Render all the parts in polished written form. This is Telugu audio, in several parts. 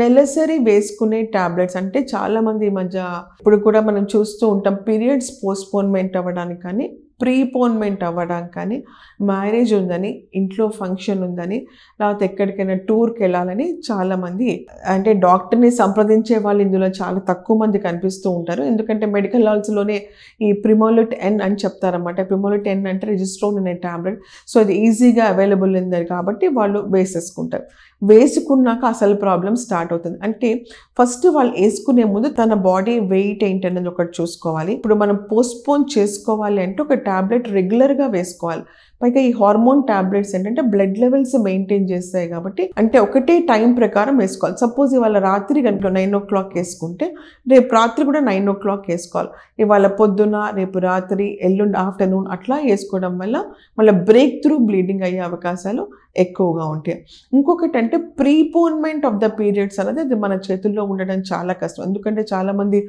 నెలసరి వేసుకునే టాబ్లెట్స్ అంటే చాలామంది ఈ మధ్య ఇప్పుడు కూడా మనం చూస్తూ ఉంటాం. పీరియడ్స్ పోస్ట్‌పోన్‌మెంట్ అవ్వడానికి కానీ, ప్రీపోన్‌మెంట్ అవ్వడానికి కానీ, మ్యారేజ్ ఉందని, ఇంట్లో ఫంక్షన్ ఉందని, లేకపోతే ఎక్కడికైనా టూర్‌కెళ్ళాలని చాలామంది అంటే డాక్టర్‌ని సంప్రదించే వాళ్ళు ఇందులో చాలా తక్కువ మంది కనిపిస్తూ ఉంటారు. ఎందుకంటే మెడికల్ హాల్స్‌లోనే ఈ ప్రిమోలిట్ ఎన్ అని చెప్తారన్నమాట. ప్రిమోలిట్ ఎన్ అంటే రిజిస్ట్రోన్ అనే టాబ్లెట్. సో అది ఈజీగా అవైలబుల్ ఉంది కాబట్టి వాళ్ళు వేసేసుకుంటారు. వేసుకున్నాక అసలు ప్రాబ్లమ్ స్టార్ట్ అవుతుంది. అంటే ఫస్ట్ వాళ్ళు వేసుకునే ముందు తన బాడీ వెయిట్ ఏంటనేది ఒకటి చూసుకోవాలి. ఇప్పుడు మనం పోస్ట్‌పోన్ చేసుకోవాలి అంటే ఒక టాబ్లెట్ రెగ్యులర్‌గా వేసుకోవాలి. పైగా ఈ హార్మోన్ టాబ్లెట్స్ ఏంటంటే బ్లడ్ లెవెల్స్ మెయింటైన్ చేస్తాయి కాబట్టి అంటే ఒకటే టైం ప్రకారం వేసుకోవాలి. సపోజ్ ఇవాళ రాత్రి కనుక 9:00 వేసుకుంటే రేపు రాత్రి కూడా 9:00 వేసుకోవాలి. ఇవాళ పొద్దున, రేపు రాత్రి, ఎల్లుండి ఆఫ్టర్నూన్ అట్లా వేసుకోవడం వల్ల మళ్ళీ బ్రేక్ త్రూ బ్లీడింగ్ అయ్యే అవకాశాలు ఎక్కువగా ఉంటాయి. ఇంకొకటి అంటే ప్రీపోన్మెంట్ ఆఫ్ ద పీరియడ్స్ అనేది అది మన చేతుల్లో ఉండడం చాలా కష్టం. ఎందుకంటే చాలామంది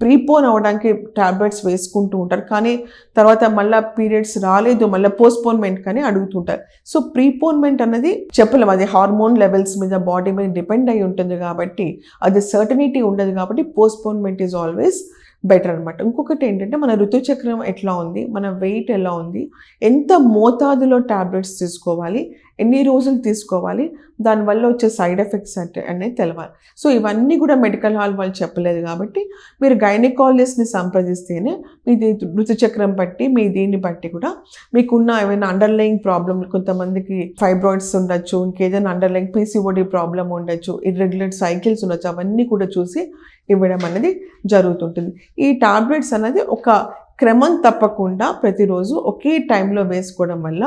ప్రీపోన్ అవ్వడానికి టాబ్లెట్స్ వేసుకుంటూ ఉంటారు. కానీ తర్వాత మళ్ళీ పీరియడ్స్ రాలేదు, మళ్ళీ పోస్ట్పోన్మెంట్ కానీ అడుగుతుంటారు. సో ప్రీపోన్మెంట్ అన్నది చెప్పలేం. అది హార్మోన్ లెవెల్స్ మీద, బాడీ మీద డిపెండ్ అయి ఉంటుంది కాబట్టి అది సర్టనిటీ ఉండదు కాబట్టి పోస్ట్పోన్మెంట్ ఈజ్ ఆల్వేస్ బెటర్ అనమాట. ఇంకొకటి ఏంటంటే మన ఋతుచక్రం ఎట్లా ఉంది, మన వెయిట్ ఎలా ఉంది, ఎంత మోతాదులో టాబ్లెట్స్ తీసుకోవాలి, ఎన్ని రోజులు తీసుకోవాలి, దానివల్ల వచ్చే సైడ్ ఎఫెక్ట్స్ అనేది తెలవాలి. సో ఇవన్నీ కూడా మెడికల్ హాల్ వాళ్ళు చెప్పలేదు కాబట్టి మీరు గైనకాలజిస్ట్ని సంప్రదిస్తేనే మీది ఋతుచక్రం బట్టి మీ దీన్ని బట్టి కూడా మీకున్న ఏమైనా అండర్లయింగ్ ప్రాబ్లమ్, కొంతమందికి ఫైబ్రాయిడ్స్ ఉండొచ్చు, ఇంకేదైనా అండర్లయింగ్ పీసీఓడి ప్రాబ్లం ఉండొచ్చు, ఇర్రెగ్యులర్ సైకిల్స్ ఉండొచ్చు, అవన్నీ కూడా చూసి ఇవ్వడం అనేది జరుగుతుంటుంది. ఈ టాబ్లెట్స్ అనేది ఒక క్రమం తప్పకుండా ప్రతిరోజు ఒకే టైంలో వేసుకోవడం వల్ల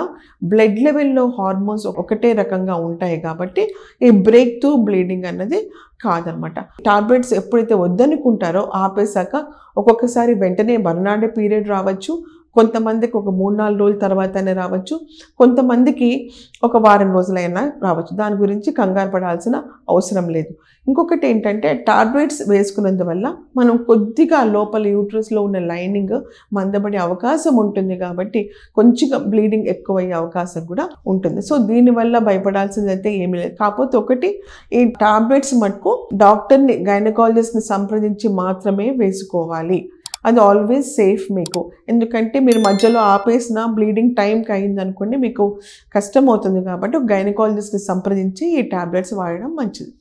బ్లడ్ లెవెల్లో హార్మోన్స్ ఒకటే రకంగా ఉంటాయి కాబట్టి ఈ బ్రేక్ త్రూ బ్లీడింగ్ అన్నది కాదనమాట. టాబ్లెట్స్ ఎప్పుడైతే వద్దనుకుంటారో ఆపేశాక ఒక్కొక్కసారి వెంటనే మర్నాడే పీరియడ్ రావచ్చు, కొంతమందికి ఒక 3-4 రోజుల తర్వాతనే రావచ్చు, కొంతమందికి ఒక వారం రోజులైనా రావచ్చు. దాని గురించి కంగారు పడాల్సిన అవసరం లేదు. ఇంకొకటి ఏంటంటే టాబ్లెట్స్ వేసుకున్నందువల్ల మనం కొద్దిగా లోపల యూట్రస్లో ఉన్న లైనింగ్ మందబడే అవకాశం ఉంటుంది కాబట్టి కొంచెం బ్లీడింగ్ ఎక్కువయ్యే అవకాశం కూడా ఉంటుంది. సో దీనివల్ల భయపడాల్సింది అయితే ఏమీ లేదు. కాకపోతే ఒకటి, ఈ టాబ్లెట్స్ మటుకు డాక్టర్ని, గైనకాలజిస్ట్ని సంప్రదించి మాత్రమే వేసుకోవాలి. అది ఆల్వేస్ సేఫ్ మీకు. ఎందుకంటే మీరు మధ్యలో ఆపేసిన బ్లీడింగ్ టైంకి అయిందనుకోండి మీకు కష్టం అవుతుంది కాబట్టి గైనకాలజిస్ట్ని సంప్రదించి ఈ టాబ్లెట్స్ వాడడం మంచిది.